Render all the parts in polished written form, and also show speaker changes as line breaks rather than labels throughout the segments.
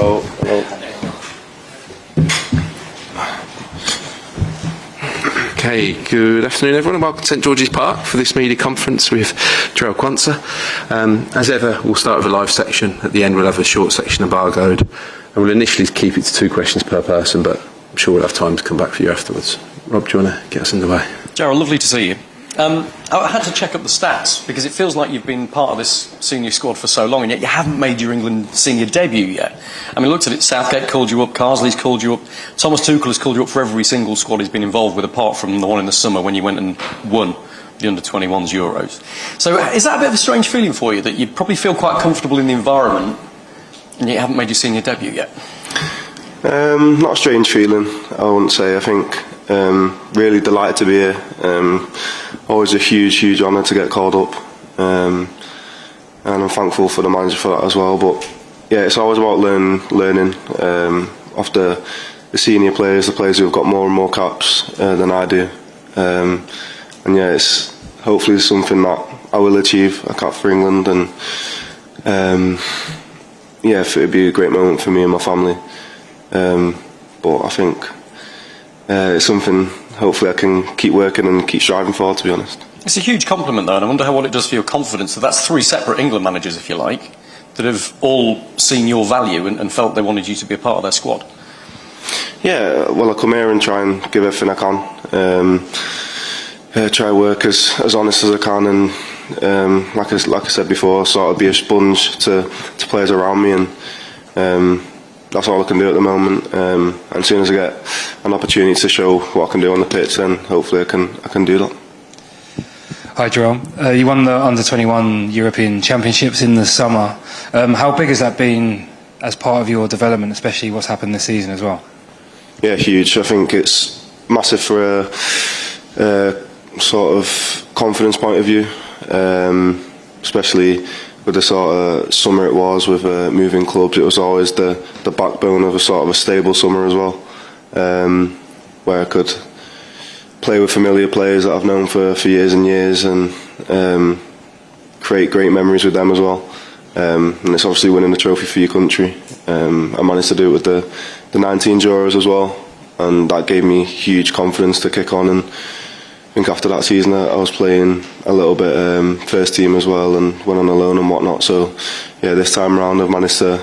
Hello.
Okay, good afternoon everyone and welcome to St George's Park for this media conference with Jarell Quansah. As ever, we'll start with a live section. At the end we'll have a short section embargoed, and we'll initially keep it to 2 questions per person, but I'm sure we'll have time to come back for you afterwards. Rob, do you want to get us underway?
Jarell, lovely to see you. I had to check up the stats because it feels like you've been part of this senior squad for so long and yet you haven't made your England senior debut yet. I mean, looked at it, Southgate called you up, Carsley's called you up, Thomas Tuchel has called you up for every single squad he's been involved with apart from the one in the summer when you went and won the under-21s Euros. So is that a bit of a strange feeling for you that you probably feel quite comfortable in the environment and yet you haven't made your senior debut yet?
Not a strange feeling, I wouldn't say. I think really delighted to be here. Always a huge honour to get called up, and I'm thankful for the manager for that as well. But yeah, it's always about learning off the senior players, the players who've got more and more caps than I do. And yeah, it's hopefully something that I will achieve, a cap for England, and yeah, it'd be a great moment for me and my family. But I think it's something hopefully I can keep working and keep striving for, to be honest.
It's a huge compliment though, and I wonder what it does for your confidence that that's 3 separate England managers, if you like, that have all seen your value and felt they wanted you to be a part of their squad.
Yeah, well, I come here and try and give everything I can. Try work as honest as I can, and like I said before, sort of be a sponge to players around me, and that's all I can do at the moment. And as soon as I get an opportunity to show what I can do on the pitch, then hopefully I can do that.
Hi Jarell, you won the Under-21 European Championships in the summer. How big has that been as part of your development, especially what's happened this season as well?
Yeah, huge. I think it's massive for a sort of confidence point of view, especially with the sort of summer it was with moving clubs. It was always the backbone of a sort of a stable summer as well, where I could play with familiar players that I've known for years and years, and create great memories with them as well. And it's obviously winning the trophy for your country. I managed to do it with the 19 Euros as well, and that gave me huge confidence to kick on. And I think after that season I was playing a little bit first team as well, and went on a loan and whatnot. So yeah, this time round I've managed to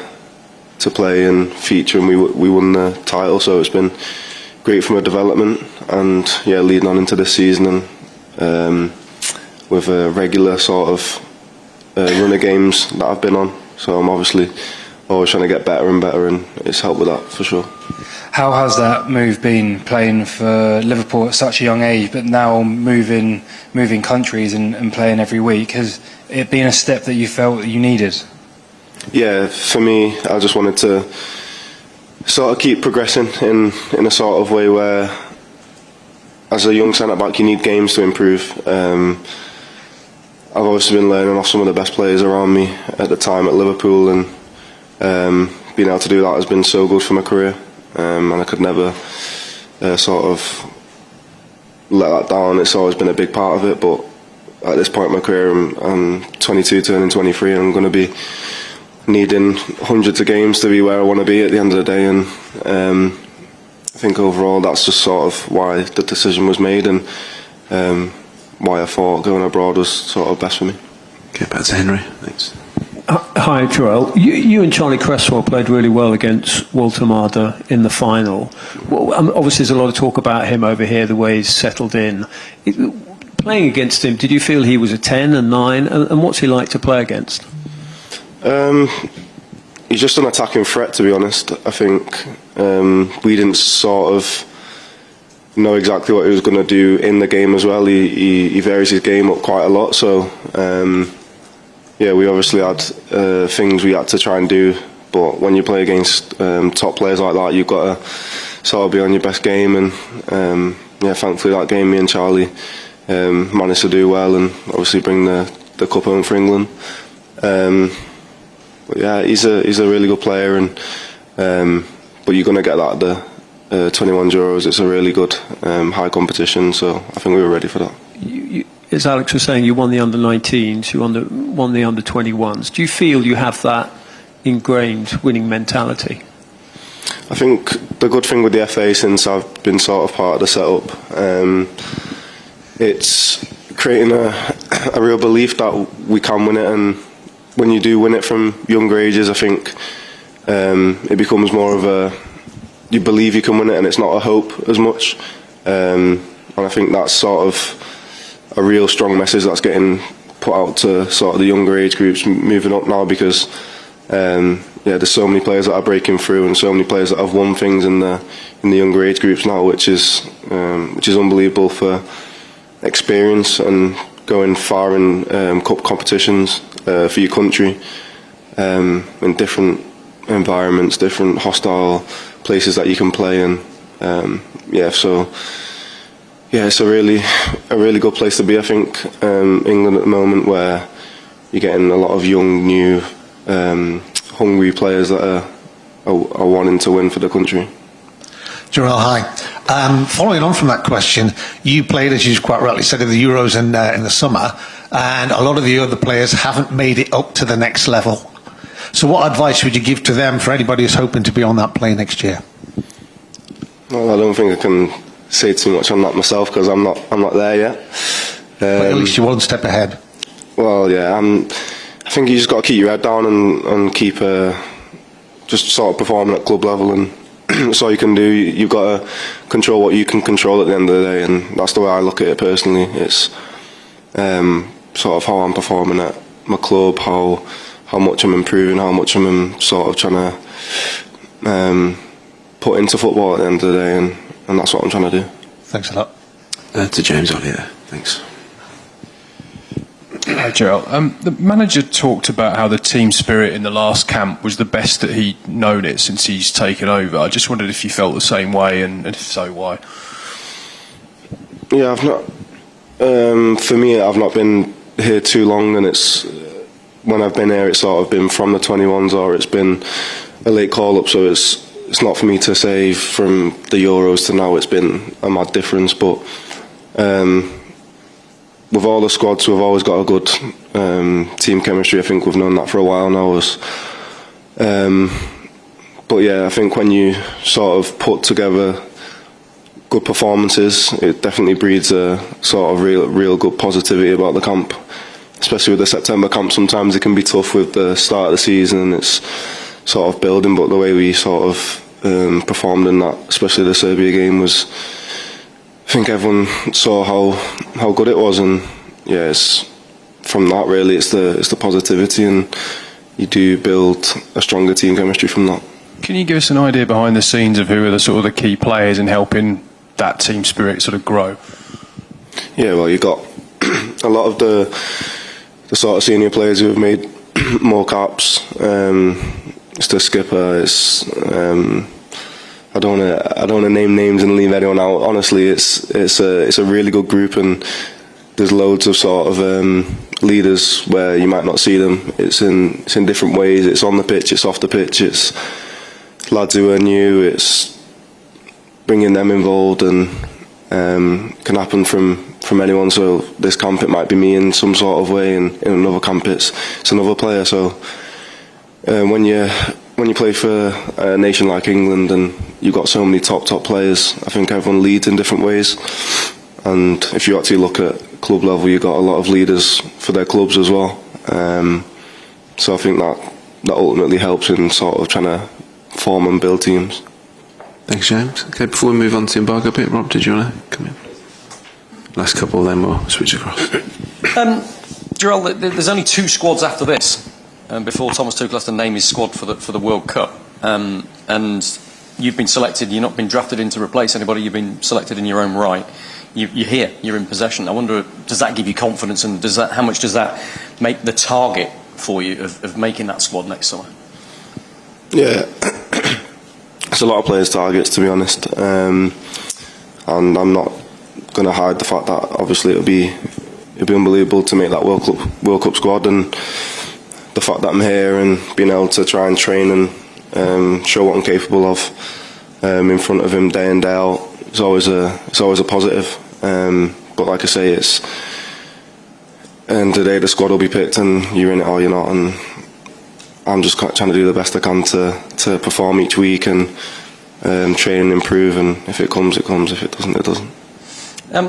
play and feature, and we won the title. So it's been great for my development, and yeah, leading on into this season, and with a regular sort of run of games that I've been on. So I'm obviously always trying to get better and better, and it's helped with that for sure.
How has that move been, playing for Liverpool at such a young age, but now moving countries and playing every week? Has it been a step that you felt that you needed?
Yeah, for me, I just wanted to sort of keep progressing in a sort of way where, as a young centre-back, you need games to improve. I've obviously been learning off some of the best players around me at the time at Liverpool, and being able to do that has been so good for my career. And I could never sort of let that down. It's always been a big part of it, but at this point in my career, I'm 22 turning 23, and I'm going to be needing hundreds of games to be where I want to be at the end of the day. And I think overall that's just sort of why the decision was made, and why I thought going abroad was sort of best for me.
Okay, back to Henry. Thanks.
Hi, Jarell. You and Charlie Cresswell played really well against Walter Marder in the final. Well, obviously, there's a lot of talk about him over here, the way he's settled in. Playing against him, did you feel he was a 10, a 9, and what's he like to play against?
He's just an attacking threat, to be honest. I think we didn't sort of know exactly what he was going to do in the game as well. He varies his game up quite a lot, so yeah, we obviously had things we had to try and do, but when you play against top players like that, you've got to sort of be on your best game, and yeah, thankfully that game me and Charlie managed to do well, and obviously bring the cup home for England. But yeah, he's a really good player, and but you're going to get that at the 21 Euros. It's a really good high competition, so I think we were ready for that.
As Alex was saying, you won the under-19s, you won the under-21s. Do you feel you have that ingrained winning mentality?
I think the good thing with the FA, since I've been sort of part of the setup, it's creating a real belief that we can win it, and when you do win it from younger ages, I think it becomes more of you believe you can win it, and it's not a hope as much. And I think that's sort of a real strong message that's getting put out to sort of the younger age groups moving up now, because there's so many players that are breaking through, and so many players that have won things in the younger age groups now, which is unbelievable for experience and going far in cup competitions for your country, in different environments, different hostile places that you can play in. It's a really good place to be, I think. England at the moment, where you're getting a lot of young, new, hungry players that are wanting to win for the country.
Jarell, hi. Following on from that question, you played, as you quite rightly said, in the Euros in the summer, and a lot of the other players haven't made it up to the next level. So what advice would you give to them, for anybody who's hoping to be on that plane next year?
Well, I don't think I can say too much on that myself, because I'm not there yet.
But at least you're one step ahead.
Well, yeah, I think you just got to keep your head down and keep just sort of performing at club level, and that's all you can do. You've got to control what you can control at the end of the day, and that's the way I look at it personally. It's sort of how I'm performing at my club, how much I'm improving, how much I'm sort of trying to put into football at the end of the day, and that's what I'm trying to do.
Thanks a lot.
To James on here. Thanks.
Hi, Jarell. The manager talked about how the team spirit in the last camp was the best that he'd known it since he's taken over. I just wondered if you felt the same way, and if so, why?
Yeah, I've not. For me, I've not been here too long, and it's when I've been here, it's sort of been from the 21s, or it's been a late call up. So it's not for me to say from the Euros to now. It's been a mad difference, but. With all the squads, we've always got a good team chemistry. I think we've known that for a while now. But yeah, I think when you sort of put together good performances, it definitely breeds a sort of real good positivity about the camp. Especially with the September camp, sometimes it can be tough with the start of the season, and it's sort of building. But the way we sort of performed in that, especially the Serbia game, was. I think everyone saw how good it was, and yeah, it's from that really. It's the positivity, and you do build a stronger team chemistry from that.
Can you give us an idea behind the scenes of who are the sort of the key players in helping that team spirit sort of grow?
Yeah, well, you got a lot of the sort of senior players who have made more caps. It's the skipper. It's I don't want to name names and leave anyone out. Honestly, it's a really good group, and there's loads of sort of leaders where you might not see them. It's in different ways. It's on the pitch, it's off the pitch. It's lads who are new. It's bringing them involved, and can happen from anyone. So this camp, it might be me in some sort of way, and in another camp it's another player. So when you play for a nation like England, and you've got so many top players, I think everyone leads in different ways. And if you actually look at club level, you've got a lot of leaders for their clubs as well. So I think that ultimately helps in sort of trying to form and build teams.
Thanks, James. Okay, before we move on to embargo bit, Rob, did you want to come in? Last couple, then we'll switch across.
Jarell, there's only 2 squads after this. Before Thomas Tuchel has to name his squad for the World Cup, and you've been selected. You've not been drafted in to replace anybody. You've been selected in your own right. You're here. You're in possession. I wonder, does that give you confidence, and how much does that make the target for you of making that squad next summer?
Yeah, it's a lot of players' targets, to be honest, and I'm not going to hide the fact that obviously it'd be unbelievable to make that World Cup squad, and the fact that I'm here and being able to try and train and show what I'm capable of in front of him day in day out, it's always a positive. But like I say, it's and today the squad will be picked, and you're in it or you're not, and I'm just trying to do the best I can to perform each week and train and improve, and if it comes, it comes. If it doesn't, it doesn't.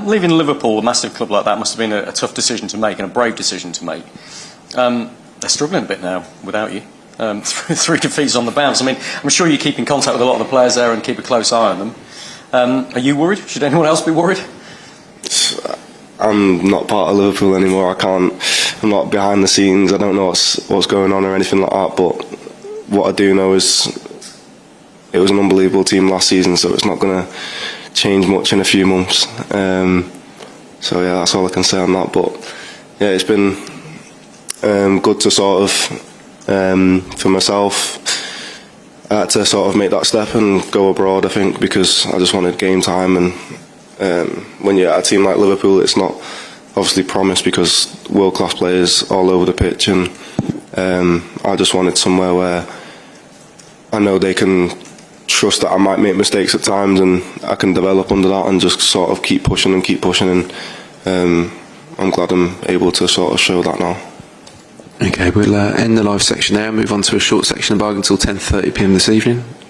Leaving Liverpool, a massive club like that, must have been a tough decision to make and a brave decision to make. They're struggling a bit now without you. 3 defeats on the bounce. I mean, I'm sure you keep in contact with a lot of the players there and keep a close eye on them. Are you worried? Should anyone else be worried?
I'm not part of Liverpool anymore. I'm not behind the scenes. I don't know what's going on or anything like that. But what I do know is it was an unbelievable team last season, so it's not going to change much in a few months. So yeah, that's all I can say on that. But yeah, it's been good to sort of for myself. I had to sort of make that step and go abroad, I think, because I just wanted game time. And when you're at a team like Liverpool, it's not obviously promised because world-class players all over the pitch, and I just wanted somewhere where I know they can trust that I might make mistakes at times and I can develop under that and just sort of keep pushing, and I'm glad I'm able to sort of show that now.
Okay, we'll end the live section there and move on to a short section of Bargain until 10:30 p.m. this evening.